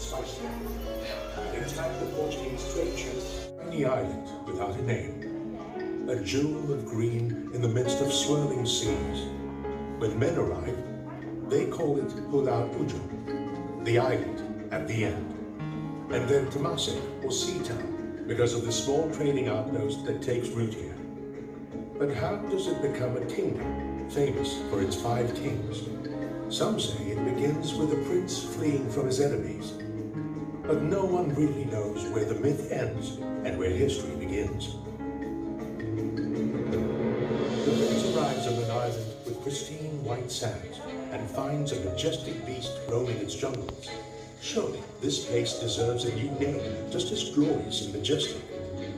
spice trade. They attacked the Portuguese trade ship on the island without a name, a jewel of green in the midst of swirling seas. When men arrived, they called it Pulau Ujung, the island at the end, and then Temasek, or Sea Town, because of the small trading outpost that takes root here. But how does it become a kingdom, famous for its 5 kings? Some say it begins with a prince fleeing from his enemies, but no one really knows where the myth ends and where history begins. The prince arrives on an island with pristine white sands and finds a majestic beast roaming its jungles. Surely this place deserves a new name, just as glorious and majestic.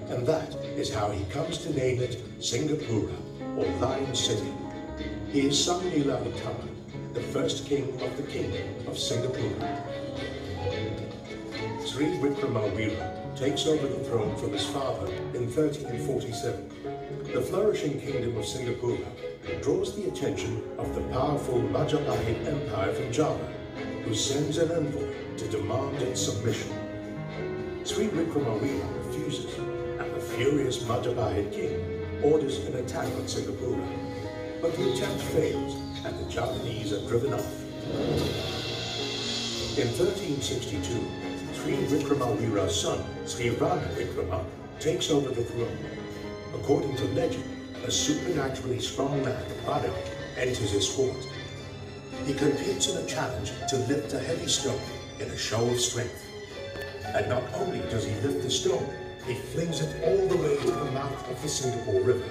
And that is how he comes to name it Singapura, or Lion City. He is Sang-Nila Utama, the first king of the kingdom of Singapura. Sri Wickremawira takes over the throne from his father in 1347. The flourishing kingdom of Singapura draws the attention of the powerful Majapahit Empire from Java, who sends an envoy to demand its submission. Sri Wickremawira refuses, and the furious Majapahit king orders an attack on Singapura. But the attempt fails, and the Japanese are driven off. In 1362, Sri Wickremawira's son, Sri Rana Vikrama, takes over the throne. According to legend, a supernaturally strong man, Badu, enters his court. He competes in a challenge to lift a heavy stone in a show of strength. And not only does he lift the stone, he flings it all the way to the mouth of the Singapore River.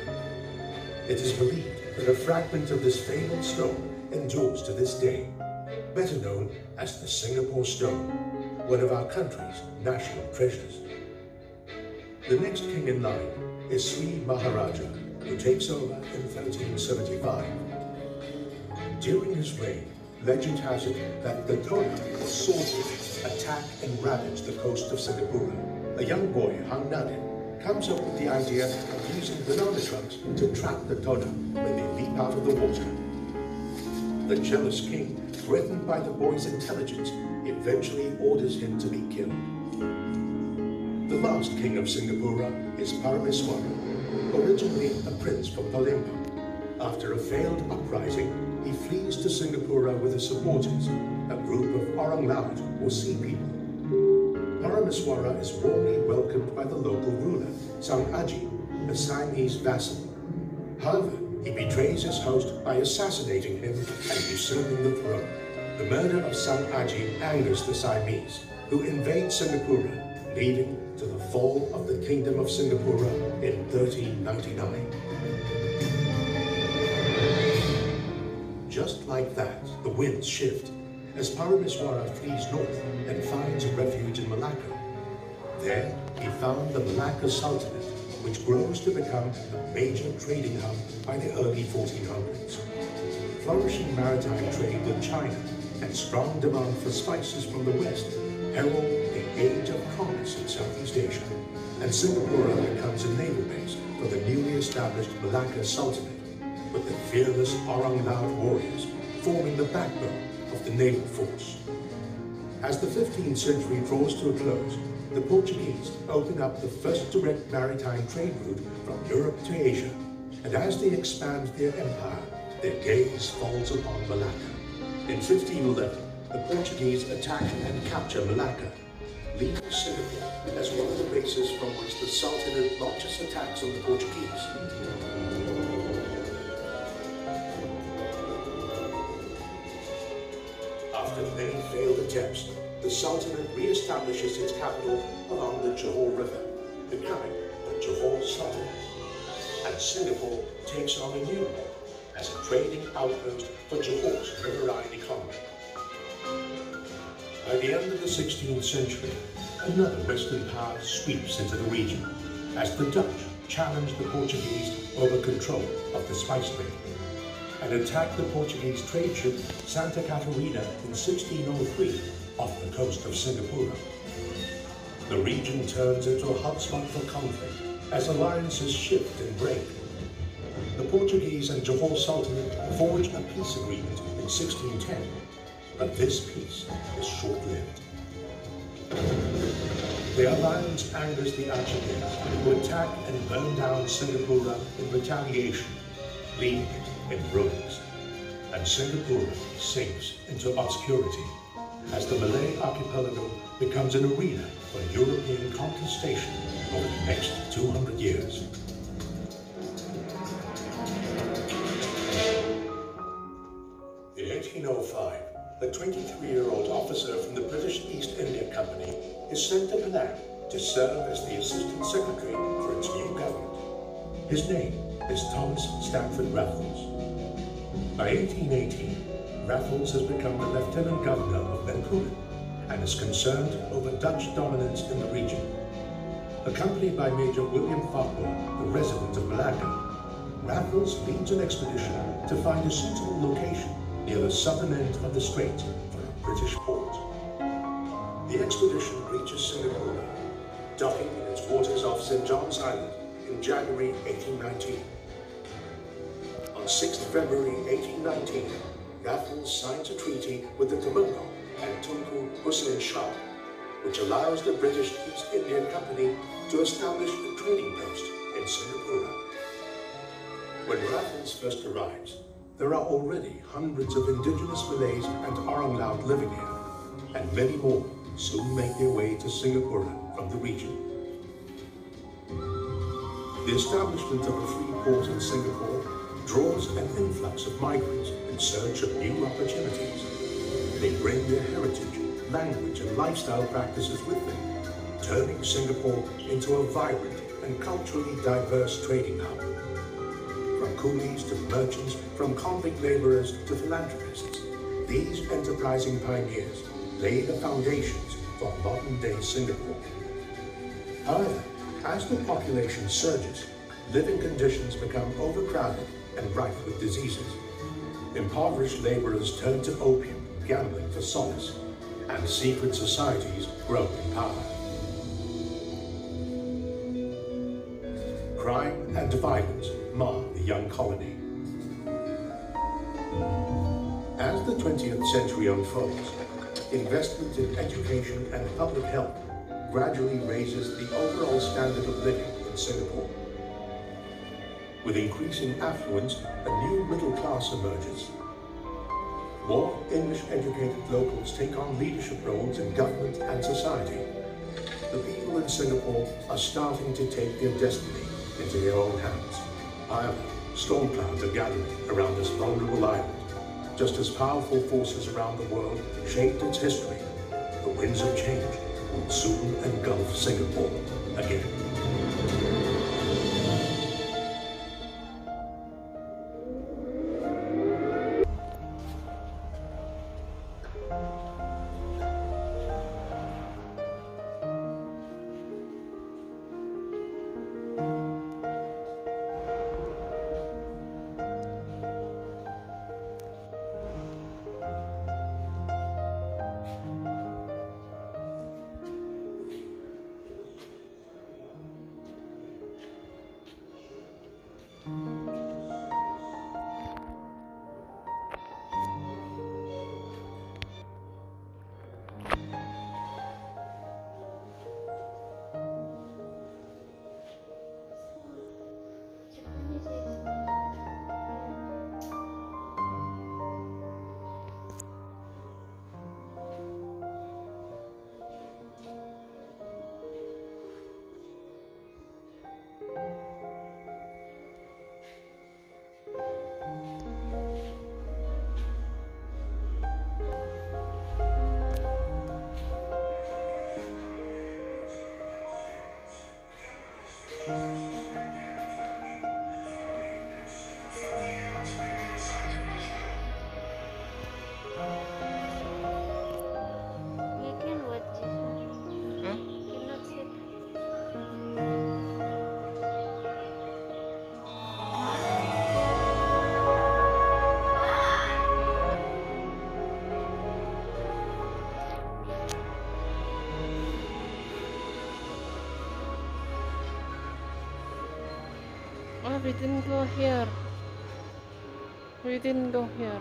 It is believed that a fragment of this fabled stone endures to this day, better known as the Singapore Stone, one of our country's national treasures. The next king in line is Sri Maharaja, who takes over in 1375. During his reign, legend has it that the Tona, or swordsmen, attack and ravage the coast of Singapura. A young boy, Hang Nadin, comes up with the idea of using banana trunks to trap the Tona when they leap out of the water. The jealous king, threatened by the boy's intelligence, eventually orders him to be killed. The last king of Singapura is Parameswara, originally a prince from Palembang. After a failed uprising, he flees to Singapura with his supporters, a group of Orang Laut, or sea people. Parameswara is warmly welcomed by the local ruler, Sang Aji, a Siamese vassal. However, he betrays his host by assassinating him and usurping the throne. The murder of Sang Aji angers the Siamese, who invade Singapura, leading to the fall of the Kingdom of Singapura in 1399. Just like that, the winds shift, as Parameswara flees north and finds a refuge in Malacca. There, he found the Malacca Sultanate, which grows to become a major trading hub by the early 1400s. Flourishing maritime trade with China and strong demand for spices from the west herald the age of commerce in Southeast Asia, and Singapura becomes a naval base for the newly established Malacca Sultanate, with the fearless Orang Laut warriors forming the backbone of the naval force. As the 15th century draws to a close, the Portuguese open up the first direct maritime trade route from Europe to Asia, and as they expand their empire, their gaze falls upon Malacca. In 1511, the Portuguese attack and capture Malacca, leaving Singapore as one of the bases from which the Sultanate launches attacks on the Portuguese. After many failed attempts, the Sultanate re-establishes its capital along the Johor River, becoming the Johor Sultanate. And Singapore takes on a new role as a trading outpost for Johor's riverine economy. By the end of the 16th century, another Western power sweeps into the region, as the Dutch challenge the Portuguese over control of the spice trade, and attack the Portuguese trade ship Santa Catarina in 1603 off the coast of Singapura. The region turns into a hotspot for conflict as alliances shift and break. The Portuguese and Johor Sultanate forge a peace agreement in 1610, but this peace is short-lived. The alliance angers the Archipelago, who attack and burn down Singapore in retaliation, leaving it in ruins. And Singapore sinks into obscurity as the Malay archipelago becomes an arena for European contestation over the next 200 years. In 1805, a 23-year-old officer from the British East India Company is sent to Penang to serve as the Assistant Secretary for its new government. His name is Thomas Stamford Raffles. By 1818, Raffles has become the Lieutenant Governor of Bencoolen and is concerned over Dutch dominance in the region. Accompanied by Major William Farquhar, the resident of Malacca, Raffles leads an expedition to find a suitable location near the southern end of the strait for a British port. The expedition reaches Singapore, docking in its waters off St. John's Island in January 1819. On 6th February 1819, Raffles signs a treaty with the Temenggong and Tunku Hussein Shah, which allows the British East India Company to establish a trading post in Singapore. When Raffles first arrives, there are already hundreds of indigenous Malays and Orang Laut living here, and many more soon make their way to Singapore from the region. The establishment of a free port in Singapore draws an influx of migrants in search of new opportunities. They bring their heritage, language, and lifestyle practices with them, turning Singapore into a vibrant and culturally diverse trading hub. From coolies to merchants, from convict laborers to philanthropists, these enterprising pioneers lay the foundations for modern-day Singapore. However, as the population surges, living conditions become overcrowded and rife with diseases. Impoverished laborers turn to opium, gambling for solace, and secret societies grow in power. Crime and violence mar the young colony. As the 20th century unfolds, investment in education and public health gradually raises the overall standard of living in Singapore. With increasing affluence, a new middle class emerges. More English-educated locals take on leadership roles in government and society. The people in Singapore are starting to take their destiny into their own hands. However, storm clouds are gathering around this vulnerable island. Just as powerful forces around the world shaped its history, the winds of change will soon engulf Singapore again. Oh, we didn't go here. We didn't go here.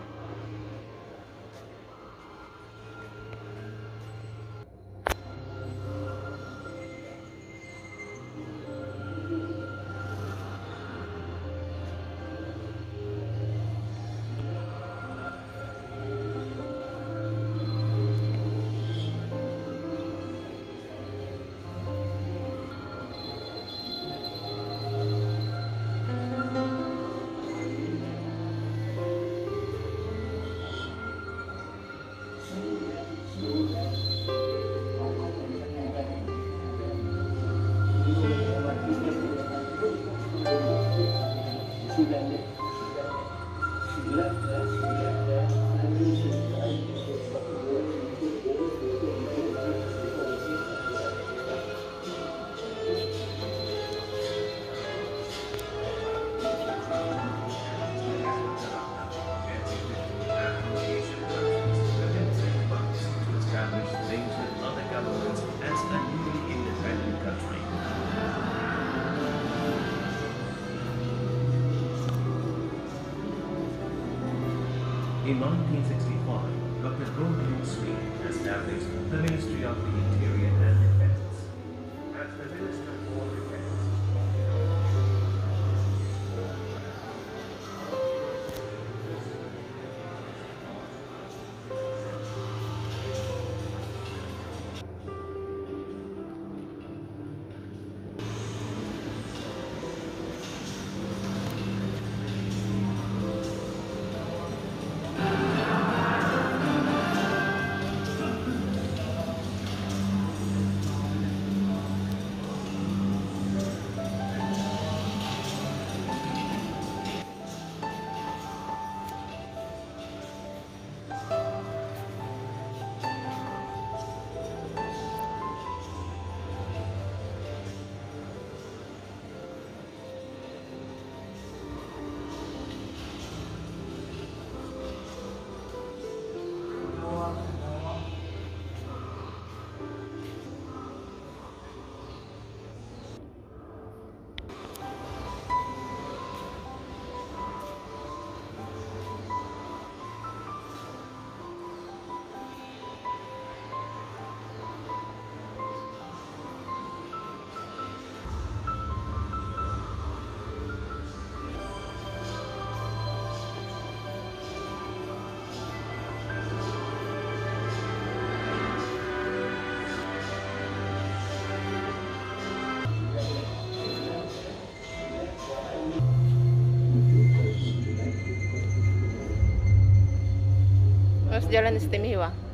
In 1965, Dr. Rohit Singh established the Ministry of the Interior and Defense. As the Minister for Defense, Terus jalan istimewa.